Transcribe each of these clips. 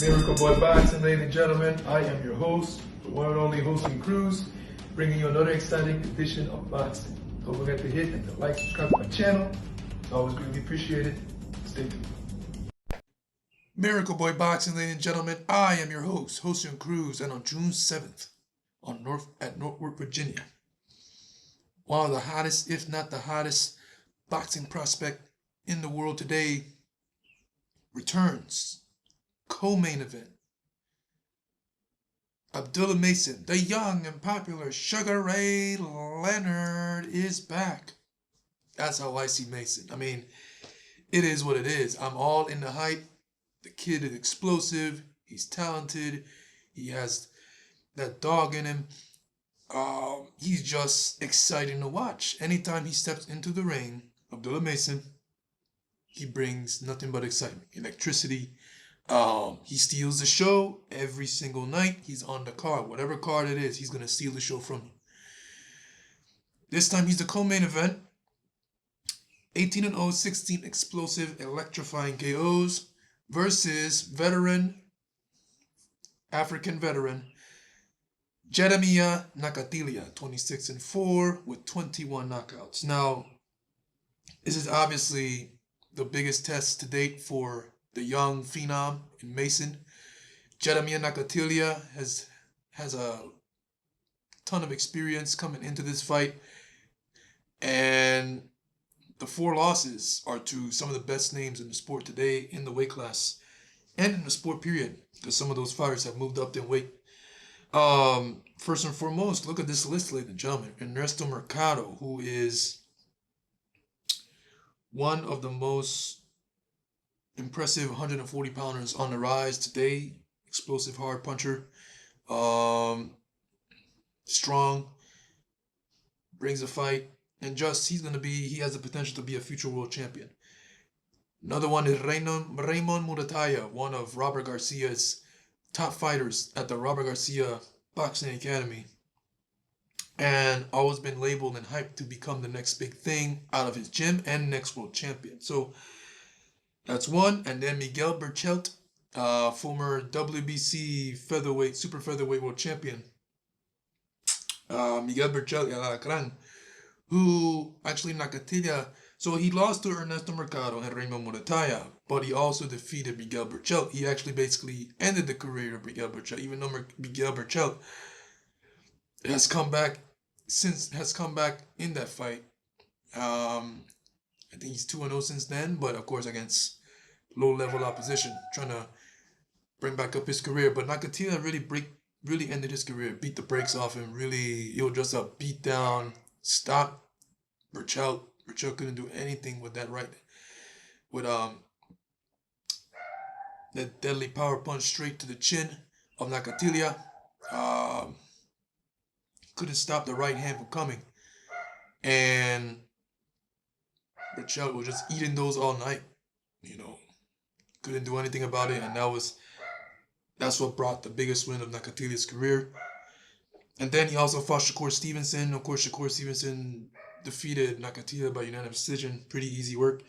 Miracle Boy Boxing, ladies and gentlemen. I am your host, the one and only Hosting Cruz, bringing you another exciting edition of boxing. Don't forget to hit and to like, subscribe to my channel. It's always greatly appreciated. Stay tuned. Miracle Boy Boxing, ladies and gentlemen. I am your host, Hosting Cruz, and on June 7th, at Northwood, Virginia, one of the hottest, if not the hottest, boxing prospect in the world today returns. Co-main event. Abdullah Mason, the young and popular Sugar Ray Leonard, is back. That's how I see Mason. I mean, it is what it is. I'm all in the hype. The kid is explosive. He's talented. He has that dog in him. He's just exciting to watch. Anytime he steps into the ring, Abdullah Mason, he brings nothing but excitement, electricity. He steals the show every single night. He's on the card. Whatever card it is, he's going to steal the show from you. This time he's the co-main event. 18-0, 16 explosive, electrifying KOs versus African veteran, Jeremiah Nakatelia, 26-4 with 21 knockouts. Now, this is obviously the biggest test to date for the young phenom in Mason. Jeremiah Nakatelia has a ton of experience coming into this fight, and the 4 losses are to some of the best names in the sport today in the weight class and in the sport period, because some of those fighters have moved up in weight. First and foremost, look at this list, ladies and gentlemen. Ernesto Mercado, who is one of the most impressive 140 pounders on the rise today. Explosive hard puncher. Strong. Brings a fight. And just, he has the potential to be a future world champion. Another one is Raymond Murataya, one of Robert Garcia's top fighters at the Robert Garcia Boxing Academy. And always been labeled and hyped to become the next big thing out of his gym and next world champion. So that's one. And then Miguel Berchelt, former WBC featherweight, super featherweight world champion. Miguel Berchelt, Alacran, who actually Nakatelia, so he lost to Ernesto Mercado and Raymond Murataya, but he also defeated Miguel Berchelt. He actually basically ended the career of Miguel Berchelt, even though Miguel Berchelt has come back in that fight. I think he's 2-0 since then, but of course against low-level opposition, trying to bring back up his career. But Nakatelia really ended his career, beat the brakes off him. Really, it was just a beat down, stop Berchelt. Berchelt couldn't do anything with that right, with that deadly power punch straight to the chin of Nakatelia. Couldn't stop the right hand from coming, and Berchelt was just eating those all night. Couldn't do anything about it, and that's what brought the biggest win of Nakatelia's career. And then he also fought Shakur Stevenson. Of course, Shakur Stevenson defeated Nakatelia by unanimous decision. Pretty easy work.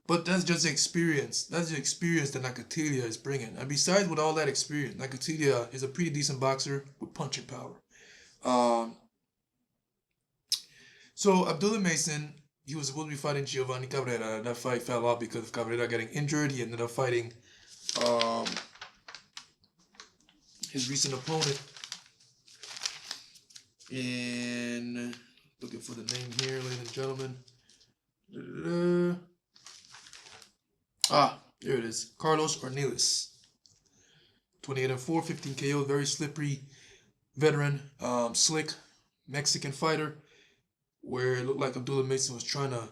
But that's just the experience. That's the experience that Nakatelia is bringing. And besides with all that experience, Nakatelia is a pretty decent boxer with punching power. So Abdullah Mason, he was supposed to be fighting Giovanni Cabrera. That fight fell off because of Cabrera getting injured. He ended up fighting his recent opponent. And looking for the name here, ladies and gentlemen. There it is. Carlos Ornelas. 28-4, 15 KO. Very slippery veteran, slick Mexican fighter, where it looked like Abdullah Mason was trying to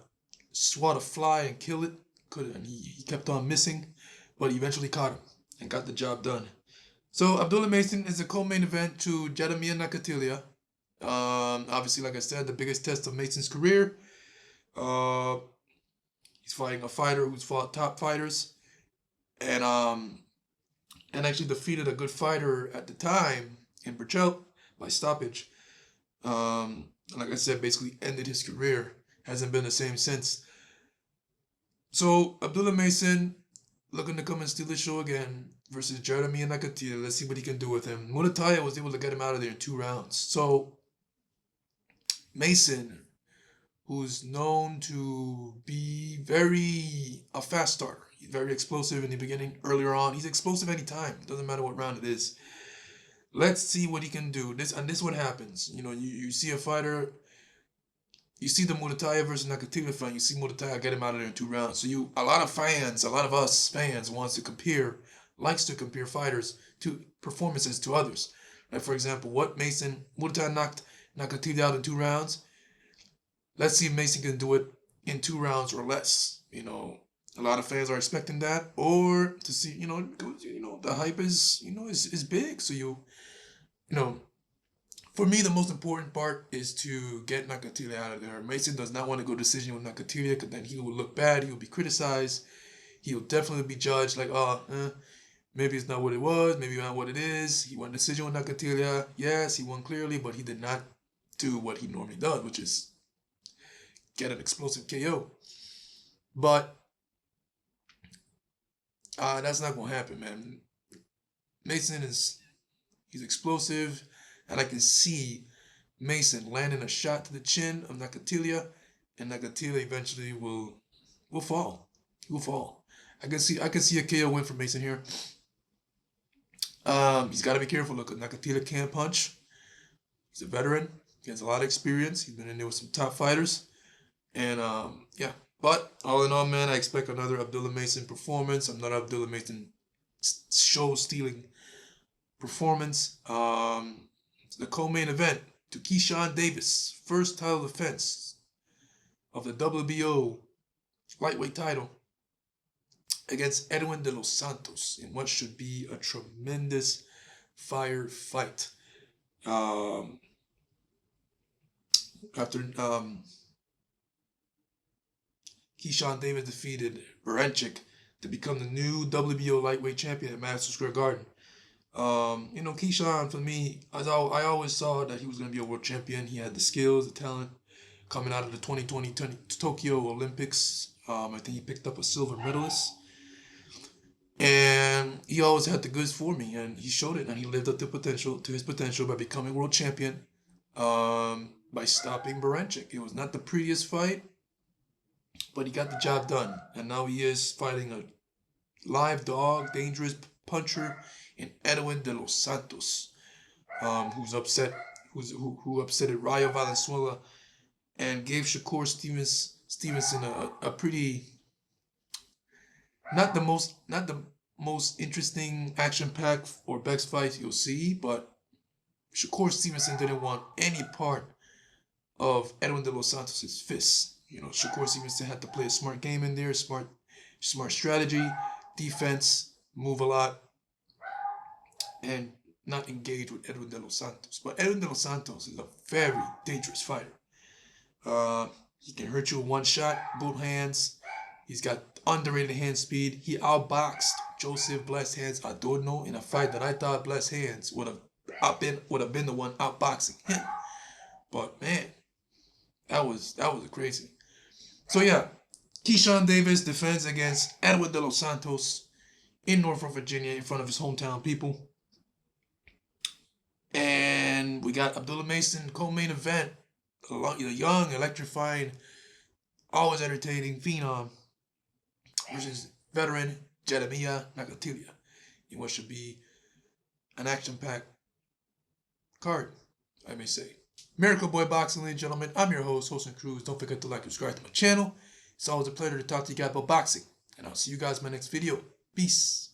swat a fly and kill it. Couldn't, and he kept on missing, but he eventually caught him and got the job done. So Abdullah Mason is a co-main event to Jeremiah Nakatelia. Obviously, like I said, the biggest test of Mason's career. He's fighting a fighter who's fought top fighters, and actually defeated a good fighter at the time in Berchelt by stoppage. Like I said, basically ended his career. Hasn't been the same since. So Abdullah Mason looking to come and steal the show again. versus Jeremiah Nakatelia. Let's see what he can do with him. Murataya was able to get him out of there in 2 rounds. So Mason, who's known to be a fast starter. He's very explosive in the beginning, earlier on. He's explosive anytime. It doesn't matter what round it is. Let's see what he can do. This is what happens. You see a fighter, you see the Murataya versus Nakatelia fight, you see Murataya get him out of there in 2 rounds. So a lot of us fans likes to compare fighters to performances to others. Like for example, Murataya knocked Nakatelia out in 2 rounds. Let's see if Mason can do it in 2 rounds or less. A lot of fans are expecting that, or to see, the hype is big. So for me, the most important part is to get Nakatelia out of there. Mason does not want to go decision with Nakatelia because then he will look bad. He will be criticized. He will definitely be judged like, maybe it's not what it was. Maybe not what it is. He won decision with Nakatelia. Yes, he won clearly, but he did not do what he normally does, which is get an explosive KO. But that's not going to happen, man. Mason he's explosive, and I can see Mason landing a shot to the chin of Nakatelia, and Nakatelia eventually will fall. He will fall. I can see a KO win for Mason here. He's got to be careful. Look, Nakatelia can't punch. He's a veteran. He has a lot of experience. He's been in there with some top fighters. And yeah. But all in all, man, I expect another Abdullah Mason performance. Another Abdullah Mason show-stealing performance. The co-main event to Keyshawn Davis, first title defense of the WBO lightweight title against Edwin Delo Santos in what should be a tremendous fire fight. After Keyshawn Davis defeated Baranchyk to become the new WBO lightweight champion at Madison Square Garden. Keyshawn, for me, I always saw that he was going to be a world champion. He had the skills, the talent. Coming out of the 2020 Tokyo Olympics, I think he picked up a silver medalist. And he always had the goods for me, and he showed it, and he lived up to his potential by becoming world champion by stopping Baranchyk. It was not the prettiest fight, but he got the job done. And now he is fighting a live dog, dangerous puncher in Edwin Delo Santos, who upsetted Rayo Valenzuela and gave Shakur Stevenson a pretty not the most interesting action-packed or best fights you'll see, but Shakur Stevenson didn't want any part of Edwin De Los Santos' fists. Shakur Stevenson had to play a smart game in there, smart strategy, defense, move a lot, and not engage with Edwin De Los Santos. But Edwin De Los Santos is a very dangerous fighter. He can hurt you with one shot, both hands. He's got underrated hand speed. He outboxed Joseph Blessed Hands Adorno in a fight that I thought Blessed Hands would have been the one outboxing him. But man, that was crazy. So yeah, Keyshawn Davis defends against Edwin De Los Santos in Norfolk, Virginia, in front of his hometown people. And we got Abdullah Mason co-main event, the young, electrifying, always entertaining phenom versus veteran Jeremiah Nakatelia in what should be an action-packed card, I may say. Miracle Boy Boxing, ladies and gentlemen. I'm your host, and Cruz. Don't forget to like and subscribe to my channel. It's always a pleasure to talk to you guys about boxing. And I'll see you guys in my next video. Peace.